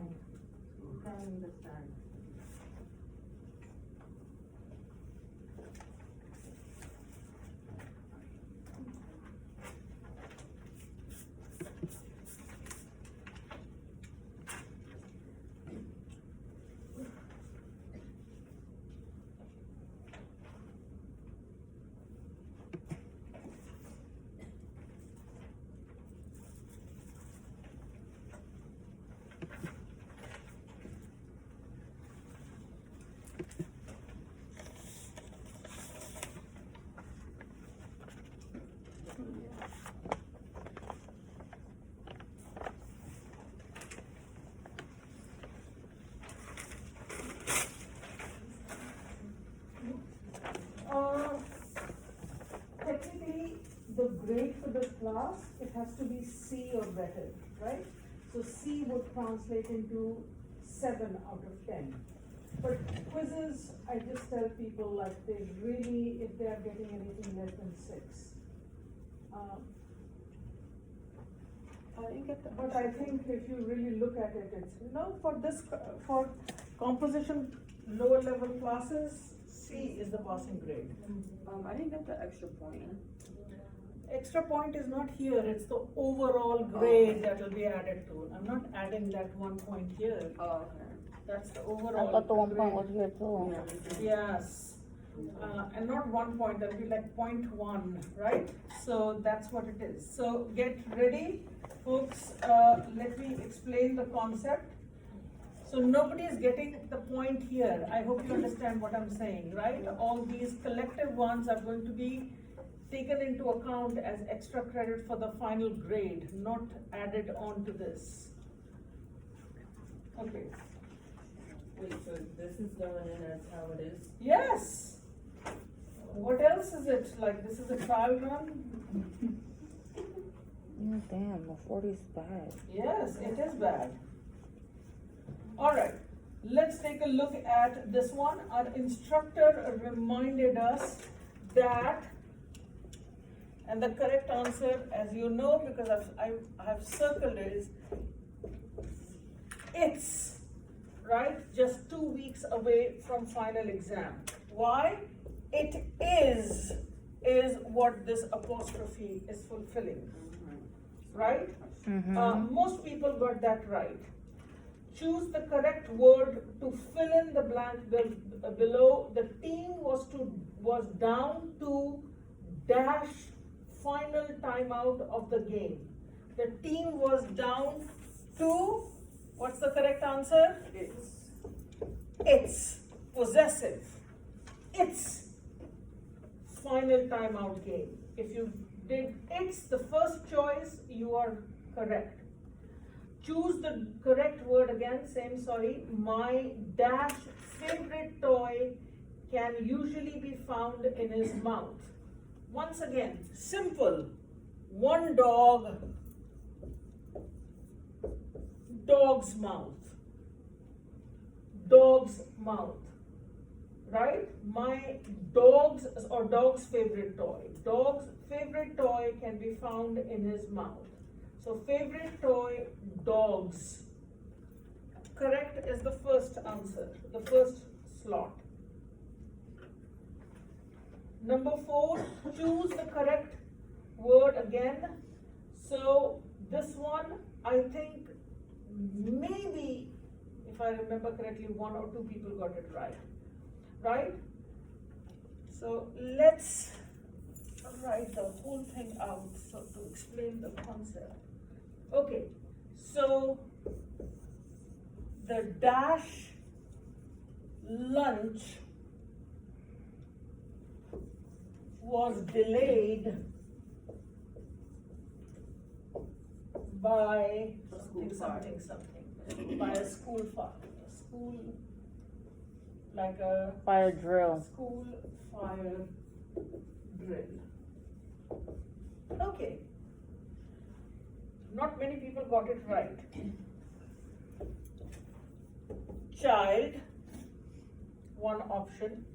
mind. Try and understand. Technically, the grade for the class, it has to be C or better, right? So C would translate into 7 out of 10. But quizzes, I just tell people like they really, if they are getting anything less than 6. I didn't get the. But I think if you really look at it, it's, for this, for composition lower level classes, C is the passing grade. I didn't get the extra point. Extra point is not here, it's the overall grade that will be added to. I'm not adding that 1 point here. Oh, okay. That's the I overall. thought the 1 point grade. was here too. Yes, and not 1 point, that'll be like 0.1, right? So that's what it is. So get ready, folks, let me explain the concept. So nobody is getting the point here. I hope you understand what I'm saying, right? All these collective ones are going to be taken into account as extra credit for the final grade, not added on to this. Okay. Wait, so this is going in as how it is? Yes. What else is it? Like, this is a trial run? Oh, damn, the 40's bad. Yes, it is bad. All right, let's take a look at this one. Our instructor reminded us that, and the correct answer, as you know, because I have circled it, is it's, right? Just 2 weeks away from final exam. Why? It is what this apostrophe is fulfilling, right? Most people got that right. Choose the correct word to fill in the blank below. The team was down to dash final timeout of the game. The team was down to, what's the correct answer? It's possessive. It's final timeout game. If you did it's the first choice, you are correct. Choose the correct word again, my dash favorite toy can usually be found in his mouth. Once again, simple. One dog, dog's mouth. Dog's mouth. Right? My dog's or dog's favorite toy. Dog's favorite toy can be found in his mouth. So favorite toy, dogs. Correct is the first answer, the first slot. Number 4, choose the correct word again. So this one, I think maybe, if I remember correctly, 1 or 2 people got it right. Right? So let's write the whole thing out so to explain the concept. Okay, so the dash lunch was delayed by something by a school fire. Like a Fire drill. school fire drill. Okay. Not many people got it right. Child, one option.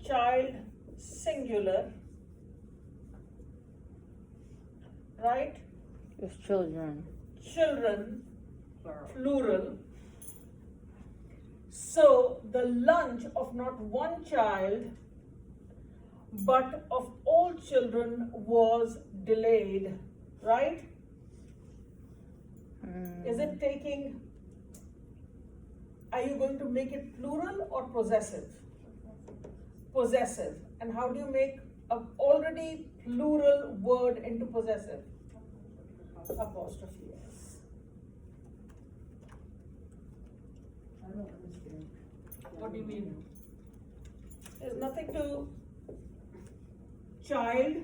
Child, singular. Right? It's children. children, Plural. plural. So the lunch of not one child, but of all children was delayed, right? Is it taking, are you going to make it plural or possessive? Possessive. And how do you make an already plural word into possessive? Apostrophe S. I don't understand. What do you mean? There's nothing to child,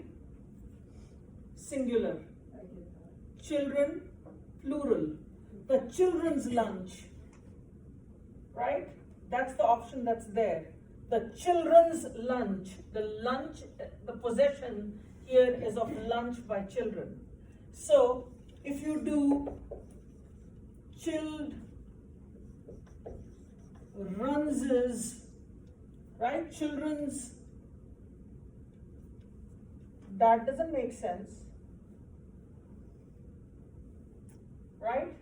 singular. I get that. Children, plural. The children's lunch. Right? That's the option that's there. The children's lunch. The lunch, the possession here is of lunch by children. So, if you do children's, right? Children's, that doesn't make sense. Right?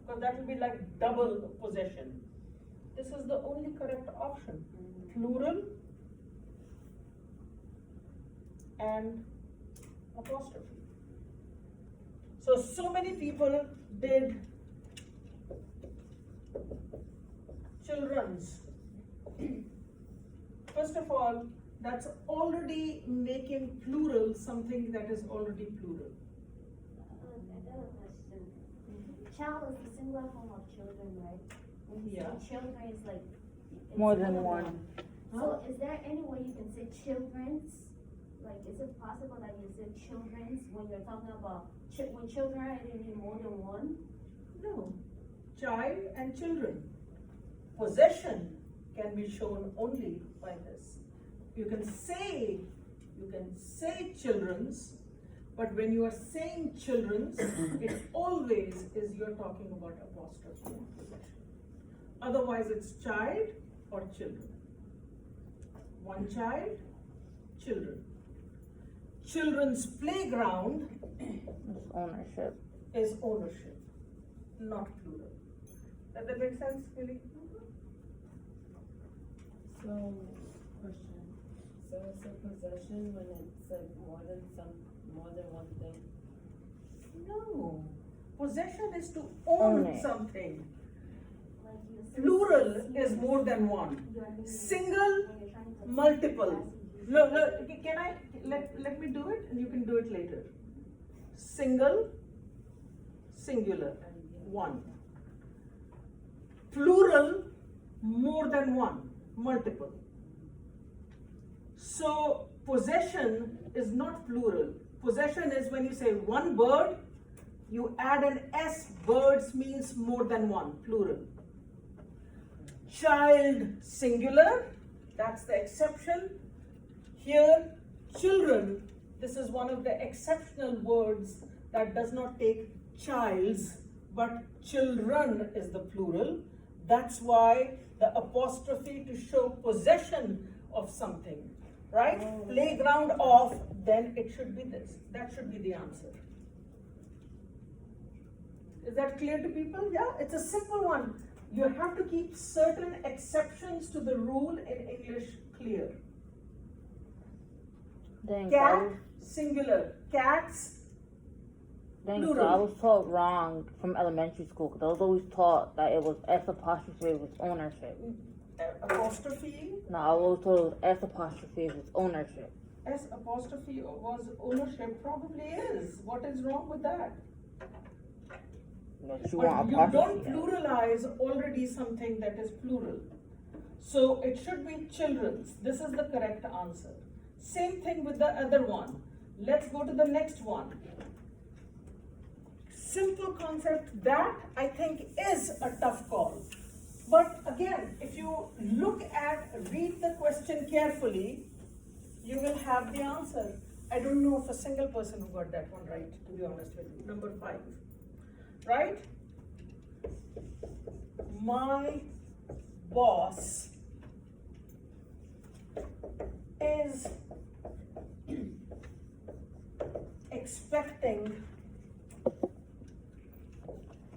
Because that will be like double possession. This is the only correct option. Plural and apostrophe. So many people did children's. First of all, that's already making plural something that is already plural. I have a question. Child is the singular form of children, right? When you Yeah. say children, it's like. it's More than more one. So is there any way you can say children's? Like, is it possible that you say children's when you're talking about, when children are in more than one? No. Child and children. Possession can be shown only by this. You can say children's, but when you are saying children's, it always is you're talking about apostrophe and possession. Otherwise, it's child or children. One child, children. Children's playground It's ownership. is ownership, not plural. Does that make sense, Billy? So, question, so it's a possession when it's like more than one thing? No. Possession is to Own own it. something. Like you say. Plural is more than one. You are doing- Single, when you're trying to- multiple. No, can I, let me do it and you can do it later. Single, singular, one. Plural, more than one, multiple. So possession is not plural. Possession is when you say one bird, you add an S, birds means more than one, plural. Child, singular, that's the exception. Here, children, this is one of the exceptional words that does not take child's, but children is the plural. That's why the apostrophe to show possession of something, right? Playground of, then it should be this. That should be the answer. Is that clear to people? Yeah, it's a simple one. You have to keep certain exceptions to the rule in English clear. Dang, so I Cat, was, singular. Cats, dang, so I plural. was taught wrong from elementary school because I was always taught that it was S apostrophe was ownership. apostrophe, No, I was told it was S apostrophe was ownership. S apostrophe was ownership, probably is. What is wrong with that? But you But want you don't apostrophe. pluralize already something that is plural. So it should be children's. This is the correct answer. Same thing with the other one. Let's go to the next one. Simple concept, that I think is a tough call. But again, if you read the question carefully, you will have the answer. I don't know of a single person who got that one right, to be honest with you. Number 5. Right? My boss is expecting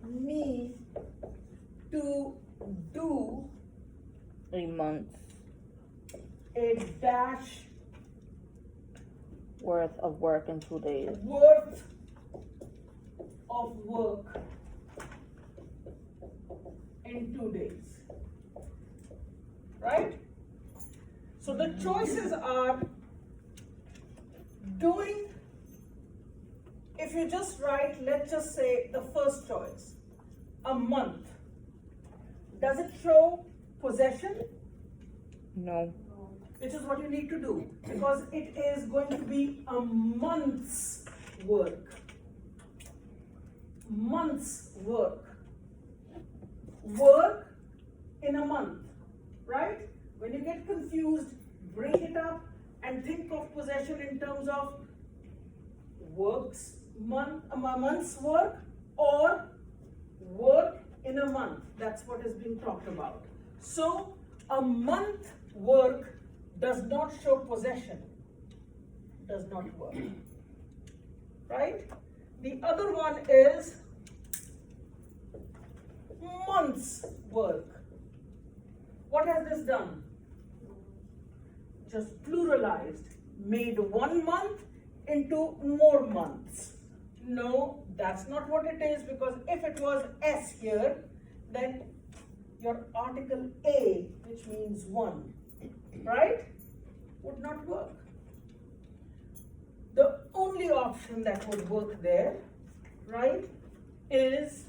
me to do A month a dash worth of work in 2 days. worth of work in 2 days. Right? So the choices are doing, if you just write, let's just say the first choice, a month. Does it show possession? No. Which is what you need to do, because it is going to be a month's work. Month's work. Work in a month, right? When you get confused, break it up and think of possession in terms of a month's work or work in a month. That's what is being talked about. So a month work does not show possession, does not work, right? The other one is month's work. What has this done? Just pluralized, made 1 month into more months. No, that's not what it is, because if it was S here, then your article A, which means 1, right, would not work. The only option that would work there, right, is,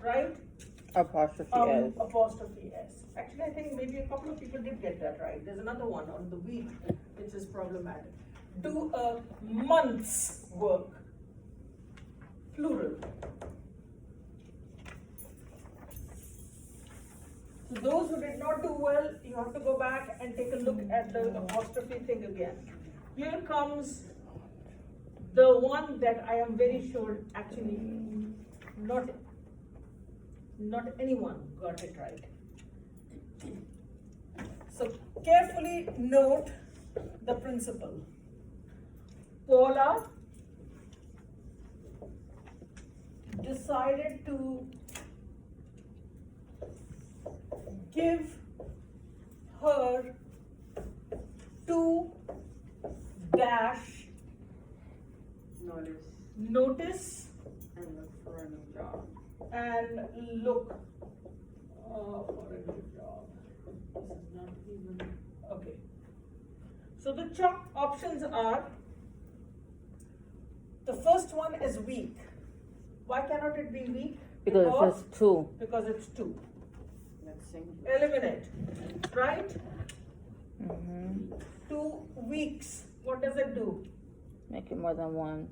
right, Apostrophe S. apostrophe S. Actually, I think maybe a couple of people did get that right. There's another one on the week, which is problematic. Do a month's work, plural. So those who did not do well, you have to go back and take a look at the apostrophe thing again. Here comes the one that I am very sure actually not anyone got it right. So carefully note the principle. Paula decided to give her 2 dash notice And look for a new job. and look for a new job. This is not even, okay. So the options are, the first one is week. Why cannot it be week? Because it says 2. Because it's 2. Let's singular. Eliminate, right? Mm-hmm. 2 weeks. What does it do? Make it more than 1.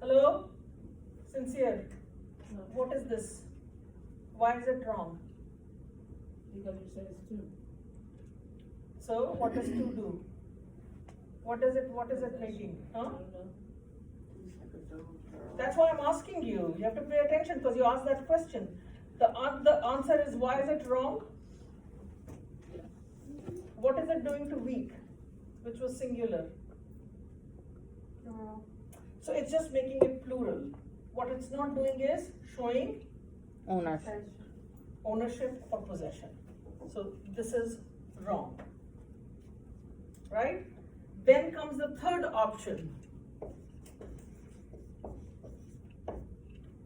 Hello? Sincere. What is this? Why is it wrong? Because you said it's 2. So what does 2 do? What is it making? I Huh? don't know. That's why I'm asking you. You have to pay attention because you asked that question. The answer is, why is it wrong? What is it doing to week, which was singular? So it's just making it plural. What it's not doing is showing Ownership. ownership or possession. So this is wrong. Right? Then comes the third option.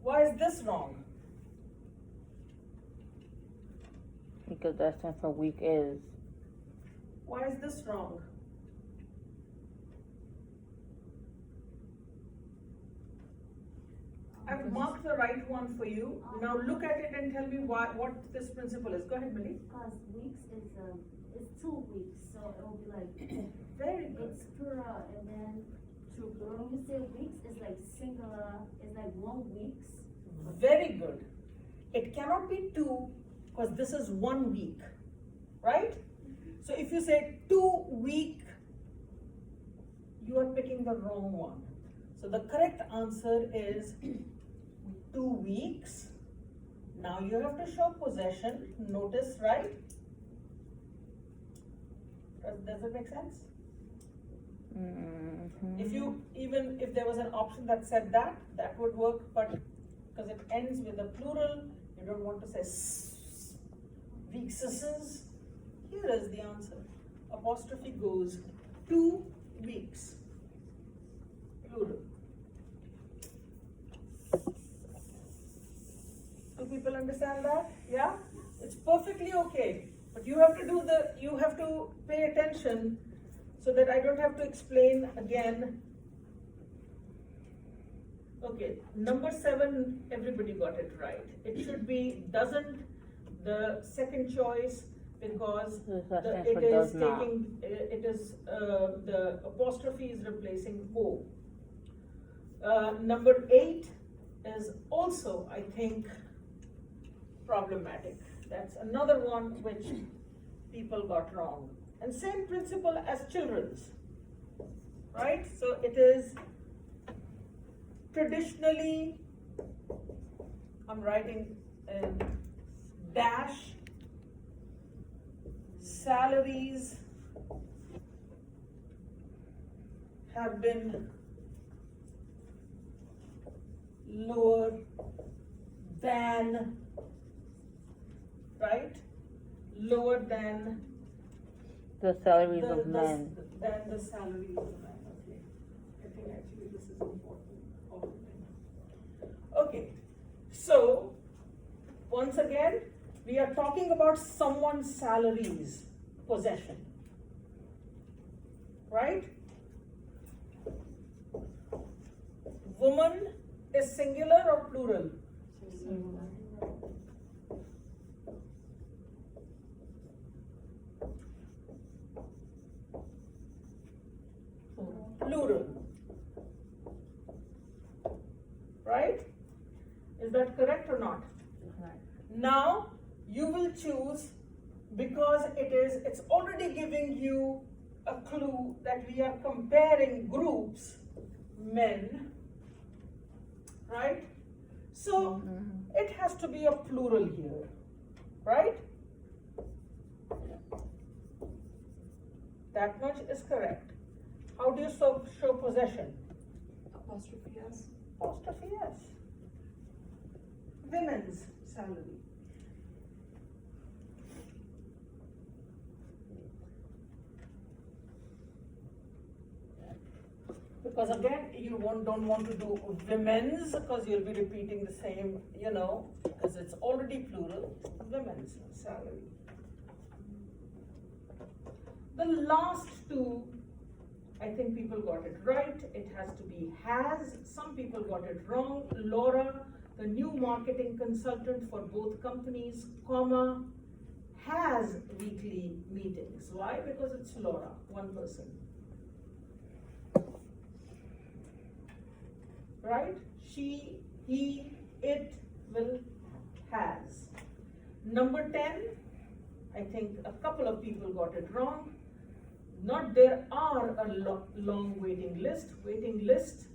Why is this wrong? Because that stands for week is. Why is this wrong? I've marked the right one for you. Now look at it and tell me what this principle is. Go ahead, Millie. Because weeks is 2 weeks, so it will be like, Very good. it's plural, and then when you say weeks, it's like singular, it's like 1 weeks. Very good. It cannot be 2 because this is 1 week, right? So if you say 2 week, you are picking the wrong one. So the correct answer is 2 weeks. Now you have to show possession. Notice, right? Does it make sense? Mm-hmm. If there was an option that said that would work, but because it ends with a plural. You don't want to say weekses. Here is the answer. Apostrophe goes 2 weeks. Plural. Do people understand that? Yeah? It's perfectly okay. But you have to pay attention so that I don't have to explain again. Okay, number 7, everybody got it right. It should be doesn't, the second choice, because the apostrophe is replacing O. Number 8 is also, I think, problematic. That's another one which people got wrong. And same principle as children's, right? So it is traditionally, I'm writing dash, salaries have been lower than, right? Lower than the salaries of men. Than the salaries of men, okay. I think actually this is important. Okay, so once again, we are talking about someone's salaries, possession, right? Woman is singular or plural? Plural, right? Is that correct or not? Now you will choose, because it's already giving you a clue that we are comparing groups, men, right? So it has to be a plural here, right? That much is correct. How do you show possession? Apostrophe S. Apostrophe S. Women's salary. Because again, you don't want to do women's, because you'll be repeating the same, because it's already plural. Women's salary. The last two, I think people got it right. It has to be has. Some people got it wrong. Laura, the new marketing consultant for both companies, comma, has weekly meetings. Why? Because it's Laura, one person. Right? She, he, it, will, has. Number 10, I think a couple of people got it wrong. Not there are a long waiting list. Waiting list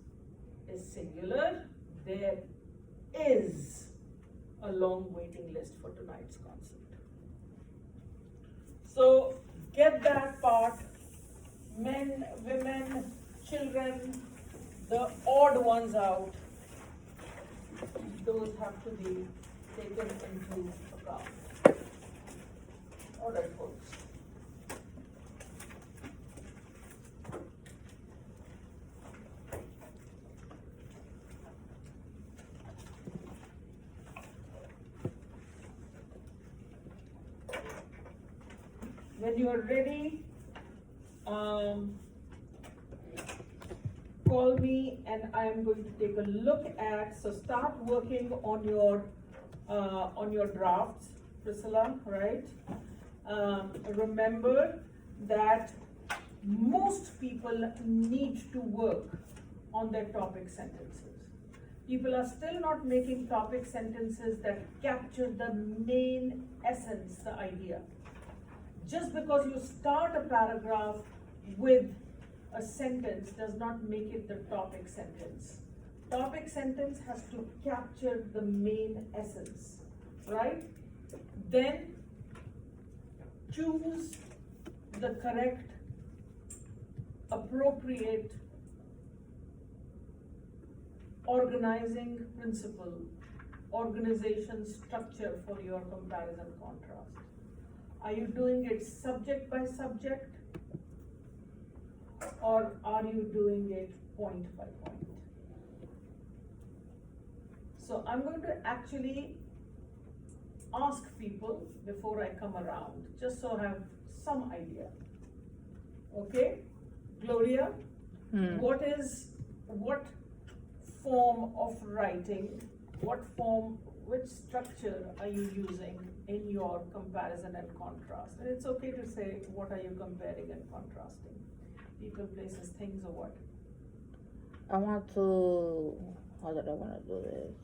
is singular. There is a long waiting list for tonight's concert. So get that part. Men, women, children, the odd ones out. Those have to be taken into account. All right, folks. When you are ready, call me and I am going to take a look at, so start working on your drafts, Priscilla, right? Remember that most people need to work on their topic sentences. People are still not making topic sentences that capture the main essence, the idea. Just because you start a paragraph with a sentence does not make it the topic sentence. Topic sentence has to capture the main essence, right? Then choose the correct, appropriate organizing principle organization structure for your comparison contrast? Are you doing it subject by subject? Or are you doing it point by point? So I'm going to actually ask people before I come around, just so I have some idea. Okay, Gloria, what form of writing, which structure are you using in your comparison and contrast? And it's okay to say, what are you comparing and contrasting? People, places, things, or what? I want to, how did I want to do this?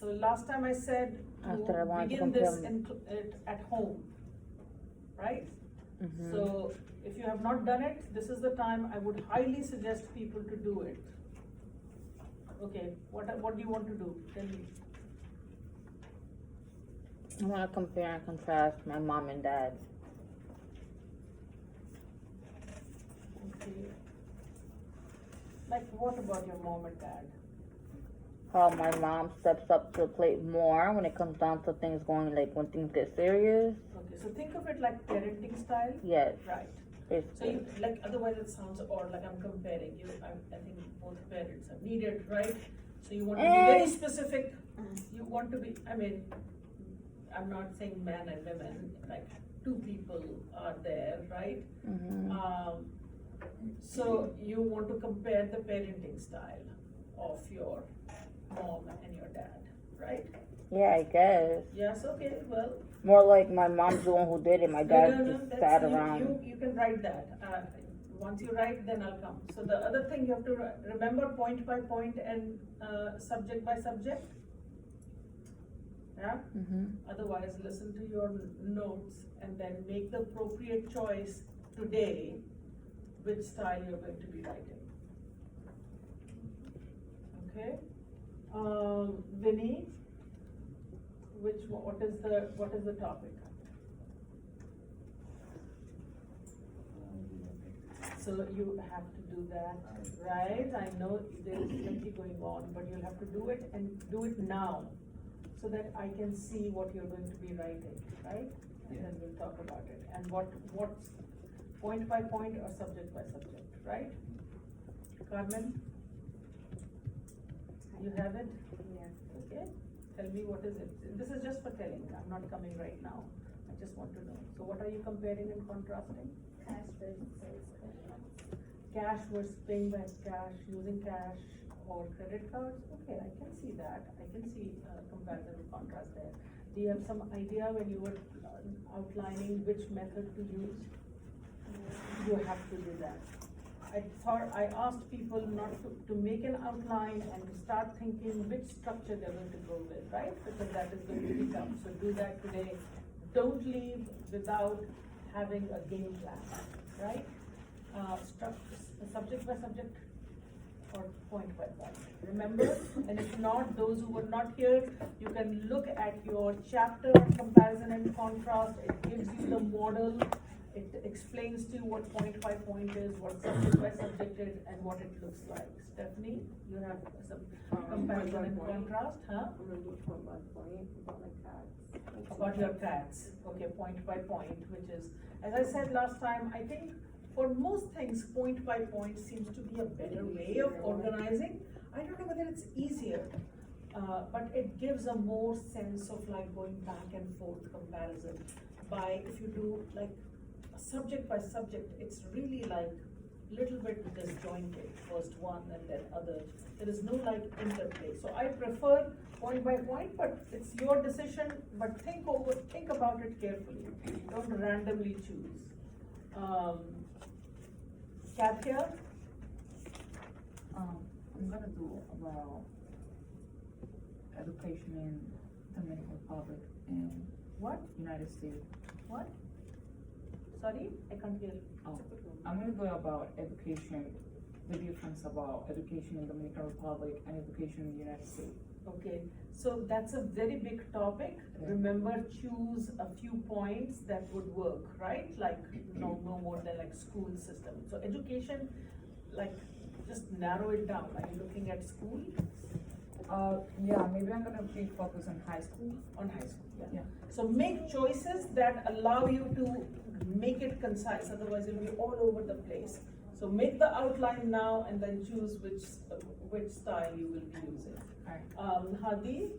So last time I said I said I wanted to begin this compare- at home, right? Mhm. So if you have not done it, this is the time I would highly suggest people to do it. Okay, what do you want to do? Tell me. I want to compare and contrast my mom and dad. Okay. Like what about your mom and dad? How my mom steps up to the plate more when it comes down to things going, like when things get serious. Okay, so think of it like parenting style. Yes, Right. So basically. you, like, otherwise it sounds odd, like I'm comparing you, I think both parents are needed, right? So you want to be very specific, you want to be, I mean, I'm not saying man and women, like two people are there, right? Mhm. So you want to compare the parenting style of your mom and your dad, right? Yeah, I guess. Yes, okay, well, More like my mom's the one who did it. My dad just that's, sat around. you can write that, once you write, then I'll come. So the other thing you have to remember point by point and, subject by subject. Yeah? Mhm. Otherwise, listen to your notes and then make the appropriate choice today, which style you're going to be writing. Okay? Vinny, what is the topic? So you have to do that, right? I know there is plenty going on, but you'll have to do it and do it now, so that I can see what you're going to be writing, right? And then we'll talk about it, and what's point by point or subject by subject, right? Carmen? You have it? Yeah. Okay, tell me what is it? This is just for telling, I'm not coming right now, I just want to know. So what are you comparing and contrasting? Cash versus credit. Cash versus paying by cash, using cash or credit cards? Okay, I can see that, I can see comparison and contrast there. Do you have some idea when you were outlining which method to use? You have to do that. I asked people not to make an outline and to start thinking which structure they're going to go with, right? Because that is going to be tough, so do that today. Don't leave without having a game plan, right? Subject by subject or point by point. Remember, and if not, those who were not here, you can look at your chapter on comparison and contrast. It gives you the model. It explains to you what point by point is, what subject by subject is, and what it looks like. Stephanie, you have some comparison and contrast, huh? I'm gonna do point by point about my cats. About your cats, okay, point by point, which is, as I said last time, I think for most things, point by point seems to be a better way of organizing. I don't know whether it's easier, but it gives a more sense of like going back and forth comparison. By, if you do like subject by subject, it's really like little bit disjointed, first one and then other. There is no like interplay. So I prefer point by point, but it's your decision, but think about it carefully. Don't randomly choose. Katia? I'm gonna do about education in Dominican Republic and What? United States. What? Sorry, I can't hear. Oh, I'm gonna go about education, the difference about education in Dominican Republic and education in the United States. Okay, so that's a very big topic. Yeah. Remember, choose a few points that would work, right? Like, no more than like school system. So education, like, just narrow it down. Are you looking at school? Yeah, maybe I'm gonna be focused on high school. On high school, yeah. Yeah. So make choices that allow you to make it concise, otherwise it'll be all over the place. So make the outline now and then choose which style you will be using. Alright. Hadi,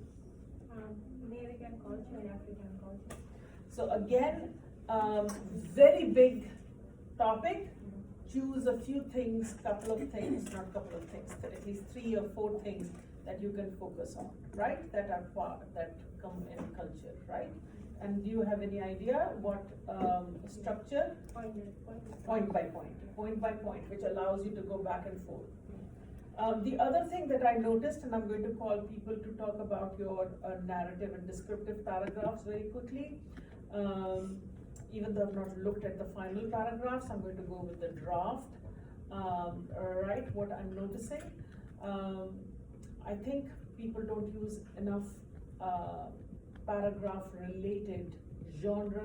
American culture and African culture. so again, very big topic. Choose a few things, couple of things, not couple of things, at least 3 or 4 things that you can focus on, right? That are that come in culture, right? And do you have any idea what structure? Point by point, which allows you to go back and forth. The other thing that I noticed, and I'm going to call people to talk about your narrative and descriptive paragraphs very quickly. Even though I've not looked at the final paragraphs, I'm going to go with the draft. Right, what I'm noticing, I think people don't use enough paragraph related, genre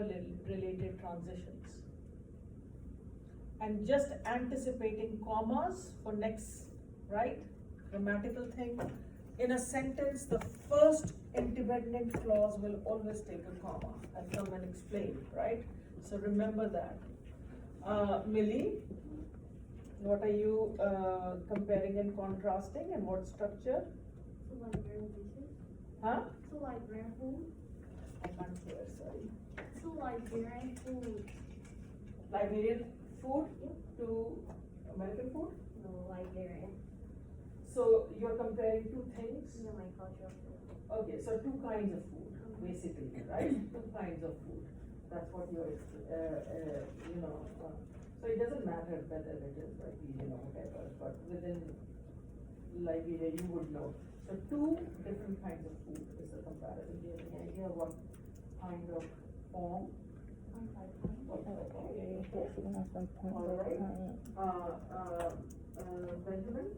related transitions. And just anticipating commas for next, right? Grammatical thing. In a sentence, the first independent clause will always take a comma. I'll come and explain, right? So remember that. Millie, what are you comparing and contrasting, and what structure? To librarian dishes. Huh? To librarian food. I can't hear, sorry. To librarian food. Liberian food to American food? No, librarian. So you're comparing 2 things? No, my cultural food. Okay, so 2 kinds of food, basically, right? 2 kinds of food. That's what you're, so it doesn't matter whether it is Liberian or whatever, but within Liberia you would know. So 2 different kinds of food is the comparison. Do you have any idea what kind of form? Benjamin?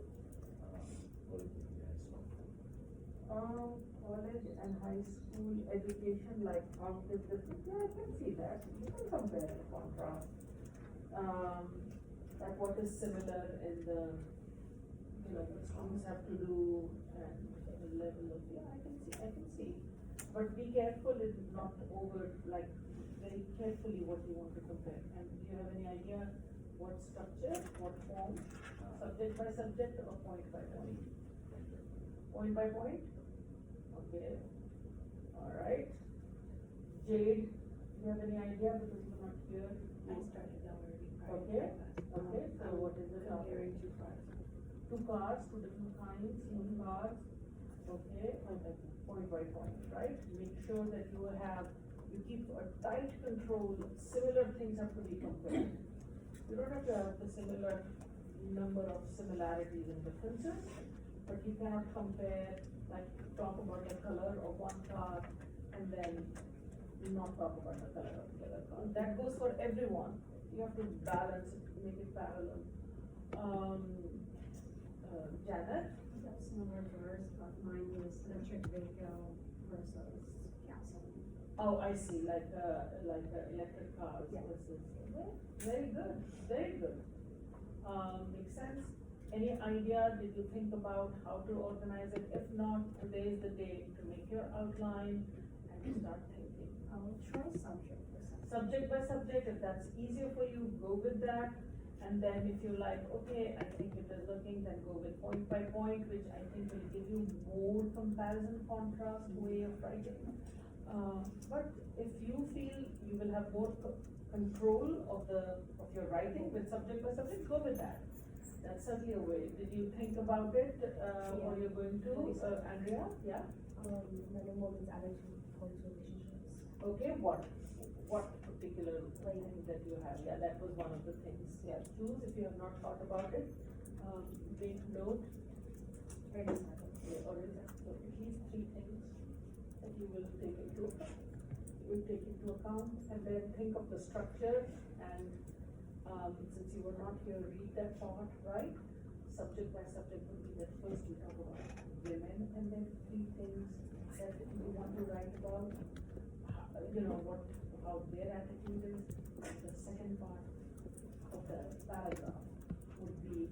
College and high school education, like how is different? Yeah, I can see that. You can compare and contrast. Like what is similar in the, what students have to do and the level of, I can see. But be careful in not over, like very carefully what you want to compare. And do you have any idea what structure, what form, subject by subject or point by point? Point by point? Okay. Alright. Jade, do you have any idea because you're not here? I started already. Okay. Okay, so what is it? Comparing 2 cars. 2 cars, 2 different kinds, 2 cars. Okay, point by point, right? Make sure that you keep a tight control. Similar things have to be compared. You don't have to have the similar number of similarities and differences, but you cannot compare, like talk about the color of one car and then not talk about the color of the other car. That goes for everyone. You have to balance it, make it parallel. Janet? That's similar to ours, but mine was electric vehicle versus gasoline. Oh, I see, like electric cars Yeah. versus, very good, very good. Makes sense. Any idea, did you think about how to organize it? If not, today is the day to make your outline and to start thinking. I'll try subject for subject. Subject by subject, if that's easier for you, go with that. And then if you like, okay, I think it is looking, then go with point by point, which I think will give you more comparison contrast way of writing. But if you feel you will have more control of your writing with subject by subject, go with that. That's certainly a way. Did you think about it, or you're going to, Andrea? Yeah? Another one is added to close relationships. Okay, what particular thing that you have? Yeah, that was one of the things. Yeah, choose if you have not thought about it. Make note. Or is that Okay, or is that, so at least 3 things that you will take into account. You will take into account, and then think of the structure, and since you were not here, read that part, right? Subject by subject would be that first you talk about women, and then 3 things that you want to write about, how their attitude is. The second part of the paragraph would be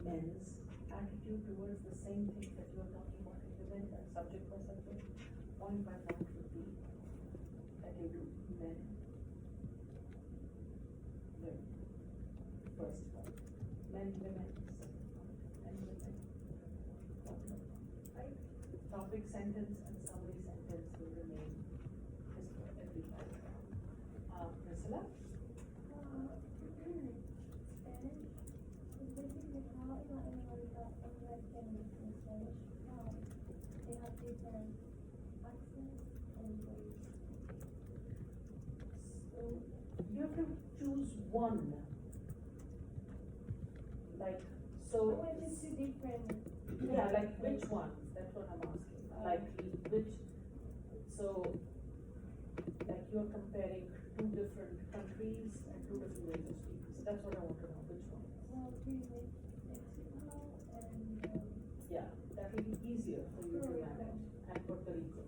men's attitude towards the same thing that you are talking about in the event, subject by subject, point by point would be that you do men. Women. First one. Men, women, second one. Men, women. Right? Topic, sentence, and summary sentence will remain just for every paragraph. Priscilla? Spanish is basically how everybody got American in Spanish. They have different accents and ways. So you have to choose one. Like, so. What is two different? Yeah, like which ones? That's what I'm asking. Like which, so, like you're comparing two different countries and two different ways of speaking. So that's what I want to know, which one? Well, Mexico and Yeah, that will be easier for you to manage. And Puerto Rico.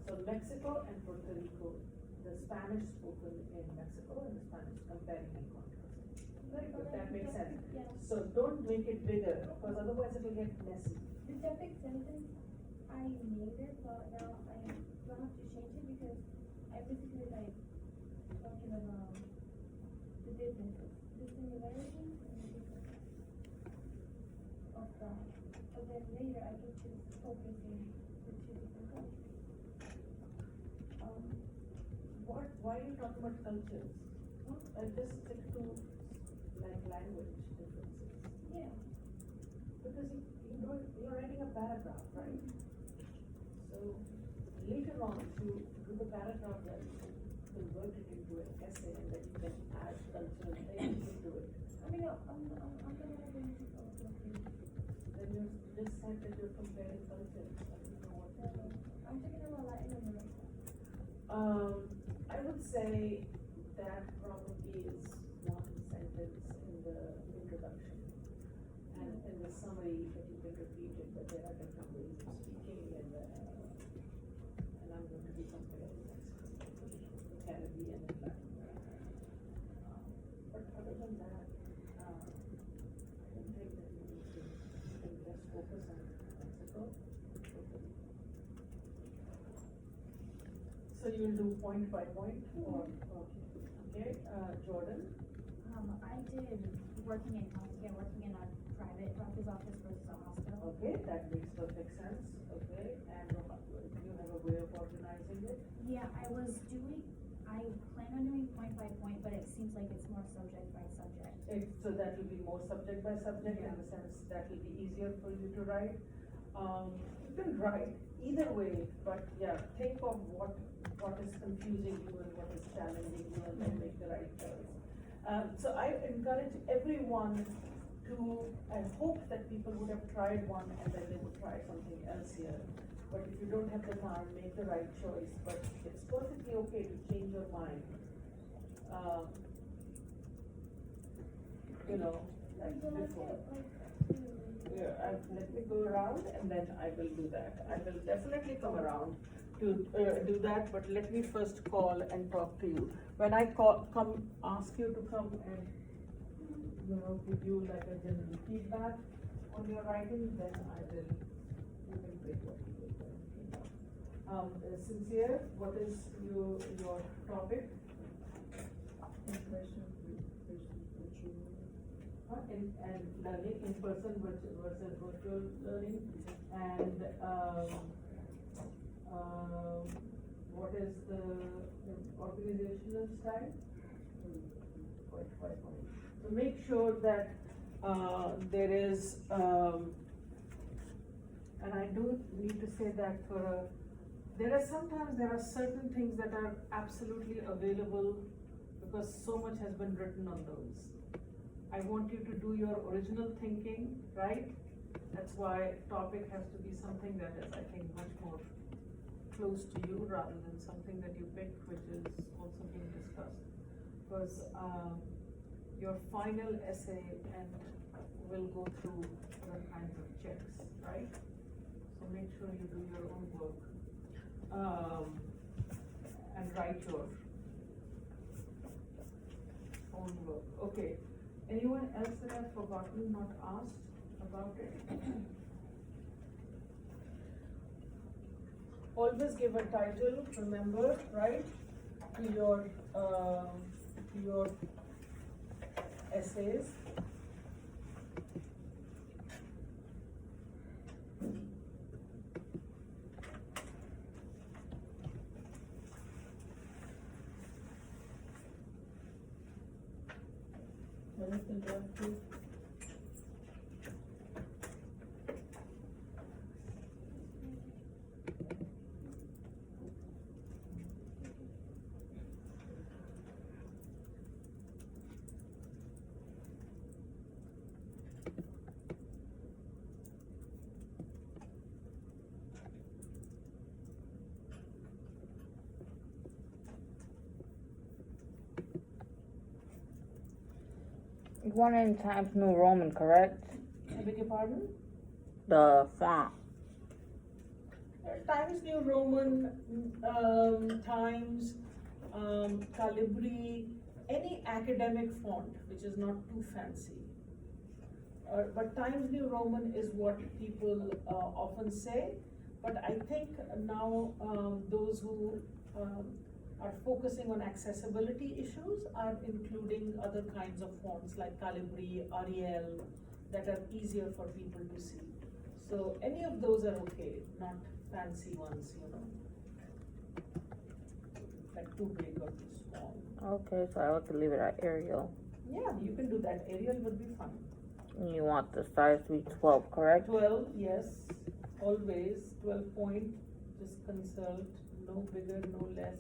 So Mexico and Puerto Rico, the Spanish spoken in Mexico and the Spanish comparing and contrasting. If that makes sense. Yeah. So don't make it bigger, because otherwise it will get messy. The topic sentence, I made it, but now I don't have to change it because I basically like talking about the differences, the similarities and the differences of that. But then later I can just focus in the two different countries. Why are you talking about cultures? Just stick to like language differences. Yeah. Because you're writing a paragraph, right? So later on, to do the paragraph, then you can convert it into an essay and then you can add cultural things into it. I mean, I'm not going to do it also. Then you just said that you're comparing cultures. I don't know what that is. I'm talking about Latin America. I would say that probably is one sentence in the introduction. And in the summary that you can repeat it, but there are different ways of speaking and I'm going to be comparing Mexico, the Caribbean and Latin America. But other than that, I don't think that you need to, you can just focus on Mexico. So you will do point by point or, okay, Jordan? I did working in healthcare, working in a private doctor's office versus a hospital. Okay, that makes perfect sense, okay, and you have a way of organizing it? Yeah, I plan on doing point by point, but it seems like it's more subject by subject. So that will be more subject by subject in the sense that will be easier for you to write. You can write either way, but yeah, think of what is confusing you and what is challenging you and then make the right choice. So I encourage everyone to, I hope that people would have tried one and then they would try something else here. But if you don't have the time, make the right choice, but it's perfectly okay to change your mind. You know, like before. Yeah, let me go around and then I will do that. I will definitely come around to do that, but let me first call and talk to you. When I ask you to come and, give you like a general feedback on your writing, then I will, you can pick what you will. Sincere, what is your topic? And learning in person versus virtual learning, and what is the organizational style? Quite. So make sure that there is, and I do need to say that there are certain things that are absolutely available because so much has been written on those. I want you to do your original thinking, right? That's why topic has to be something that is, I think, much more close to you rather than something that you picked, which is also being discussed. Because your final essay and will go through other kinds of checks, right? So make sure you do your own work and write your own work. Okay. Anyone else that I've forgotten, not asked about it. Always give a title, remember, right, to your essays. When is the draft due? One in Times New Roman, correct? I beg your pardon? The font. Times New Roman, Times, Calibri, any academic font which is not too fancy. But Times New Roman is what people often say. But I think now those who are focusing on accessibility issues are including other kinds of fonts like Calibri, Arial, that are easier for people to see. So any of those are okay, not fancy ones, you know, like too big or too small. Okay, so I have to leave it at Arial. Yeah, you can do that. Arial would be fine. You want the size to be 12, correct? 12, yes, always. 12 point, just consult, no bigger, no less.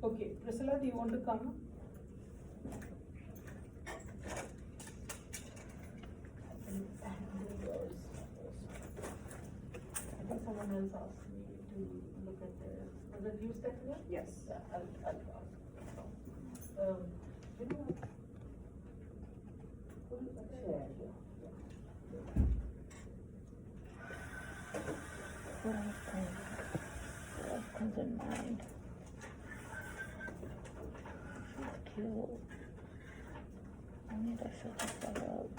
Okay, Priscilla, do you want to come? I think someone else asked me to look at this. Was it you, Stephanie? Yes. Yeah, I'll ask. You know what? Share. What else comes in mind? She's cute. I need to shut this stuff up.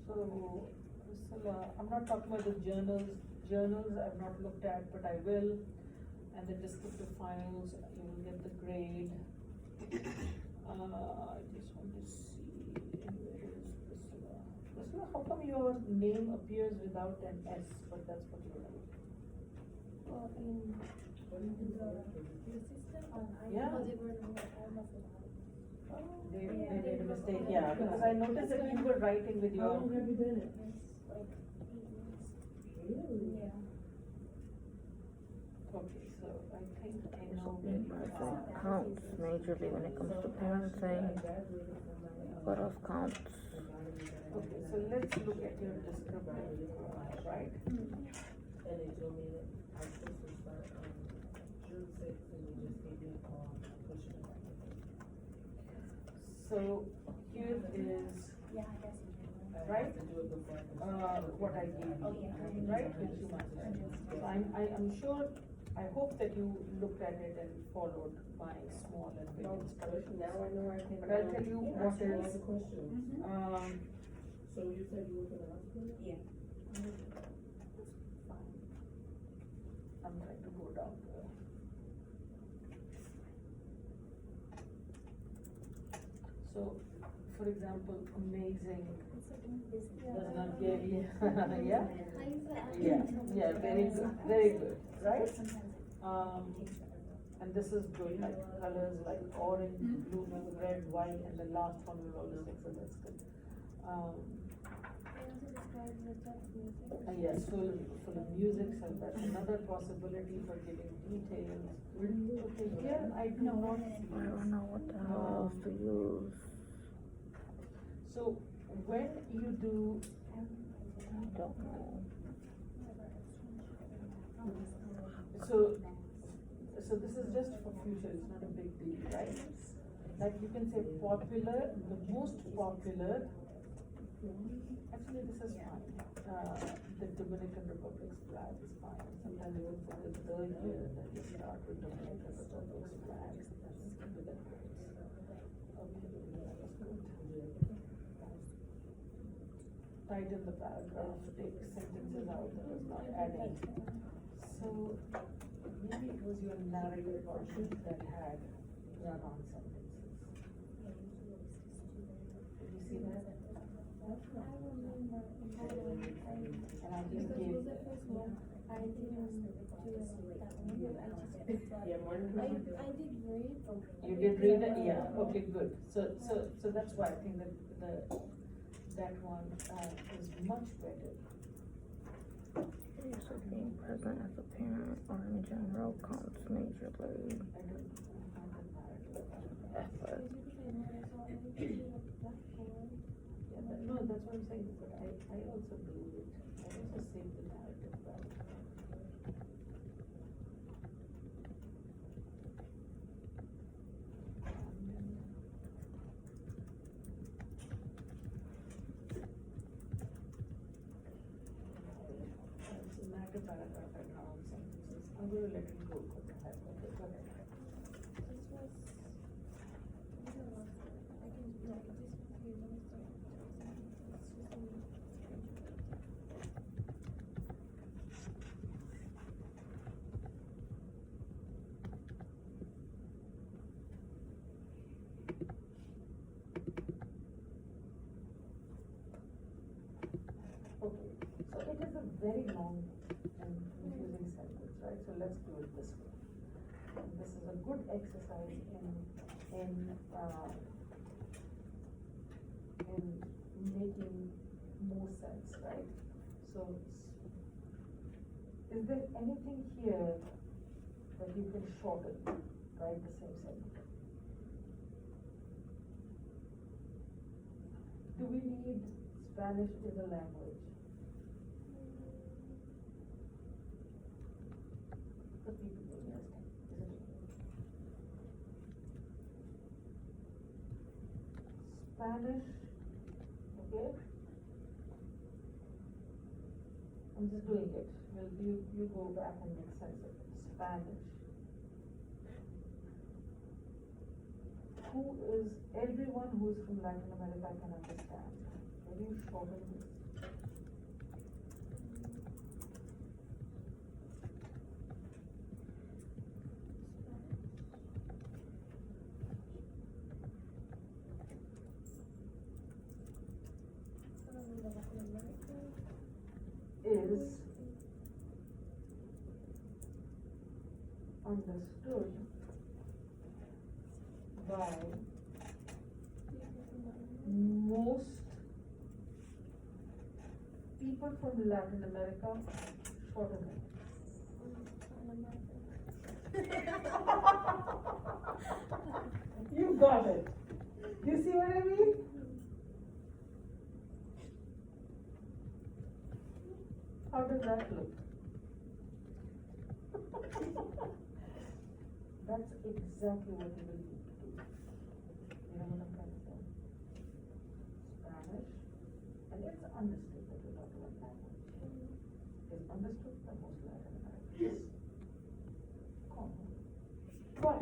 So, Priscilla, I'm not talking about the journals. Journals I've not looked at, but I will. And the descriptive files, you will get the grade. I just want to see, where is Priscilla? Priscilla, how come your name appears without an S, but that's what you write? Well, in the system, Yeah. because they were almost They made a mistake, yeah, because I noticed that you were writing with How long your, have you done it? like 8 months. Really? Yeah. okay, so I think I know where you I are. think counts majorly when it comes to parenting. What else counts? Okay, so let's look at your descriptive, right? And they told me that I'm supposed to start, June 6th, and they just gave me a call, pushing it. So here is, Yeah, I guess you can. I right? have to do it before I can. What I gave Oh, you, yeah. right, with 2 months. So I'm sure, I hope that you looked at it and followed my small and big instructions. Now I know I can. But I'll tell you what Ask you all is, the questions. So you said you were gonna ask me? Yeah. I'm trying to go down there. So, for example, amazing does not give you, yeah? Yeah, very good, right? And this is good, like colors like orange, blue, red, white, and the last one will always look, so that's good. Yes, full of music, so that's another possibility for giving details. Okay, here I do not see. I don't know what the hell else to use. So when you do, I don't know. so this is just for future, it's not a big deal, right? Like you can say popular, the most popular. Actually, this is fine. The Dominican Republic's flag is fine. Sometimes even for the third year that you start with Dominican Republic's flag. That's with the quotes. Okay, that was good. Tighten the paragraph, take sentences out that is not adding. So maybe it was your narrative version that had run-on sentences. Did you see that? I remember, And I just because gave. was the first one, I didn't do it that one, I just, Yeah, more than I did read. You did read it, yeah, okay, good. So that's why I think that that one, is much better. So being present as a parent or in general counts majorly. I don't find that narrative. Effort. Yeah, no, that's what I'm saying, but I also do it. I also save the narrative back. It's a narrative paragraph and round sentences. I'm gonna let you go for that. Okay, go ahead. This was, I don't know, I can, no, this was here, let me start. Okay, so it is a very long and confusing sentence, right? So let's do it this way. And this is a good exercise in making more sense, right? So, is there anything here that you can shorten, right, the same sentence? Do we need Spanish as a language? The people don't understand, isn't it? Spanish, okay? I'm just doing it. Well, you go back and make sense of it. Spanish. Who is, everyone who is from Latin America can understand. Can you shorten this? Is understood by most people from Latin America, shorten it. You got it. You see what I mean? How does that look? That's exactly what you will need to do. You know what I'm trying to say? Spanish, and it's understood that we're talking about language. It's understood by most Latin Americans. Common. But,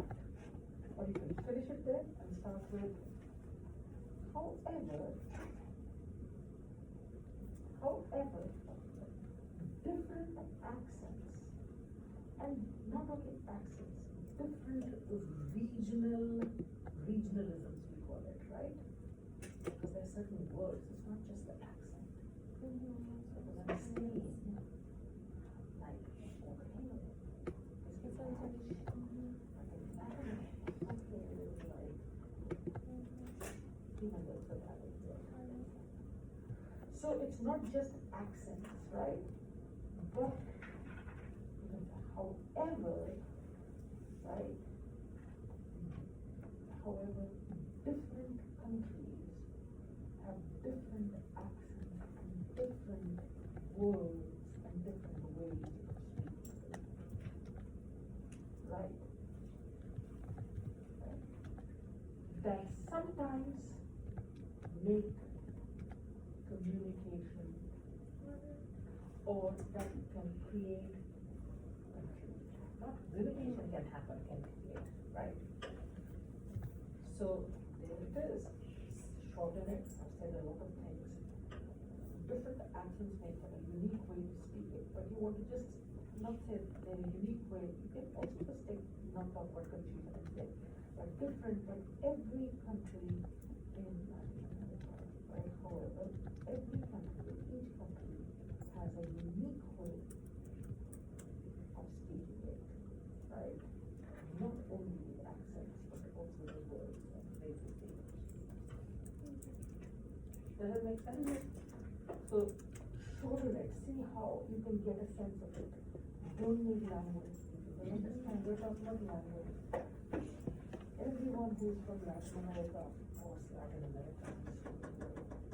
or you can finish it there and start with, however, different accents, and not only accents, different regionalisms we call it, right? Because there are certain words, it's not just the accent. So when I'm saying, like, okay, it's so it's not just accents, right? But however, right? However, different countries have different accents and different words and different ways of speaking. Right? make communication or that can create confusion. Not limitation can happen, can create, right? So there it is. Shorten it, I've said a lot of things. Different accents make for a unique way to speak it, but you want to just not say in a unique way. You can also just take, not talk about confusion and say, but different, but every country in Latin America, right? However, every country, each country has a unique way of speaking it, right? Not only the accents, but also the words and phrases they use. Does that make sense? So, shorten it, see how you can get a sense of it. Don't need language, you can understand, we're talking about language. Everyone who's from Latin America, of course, Latin America is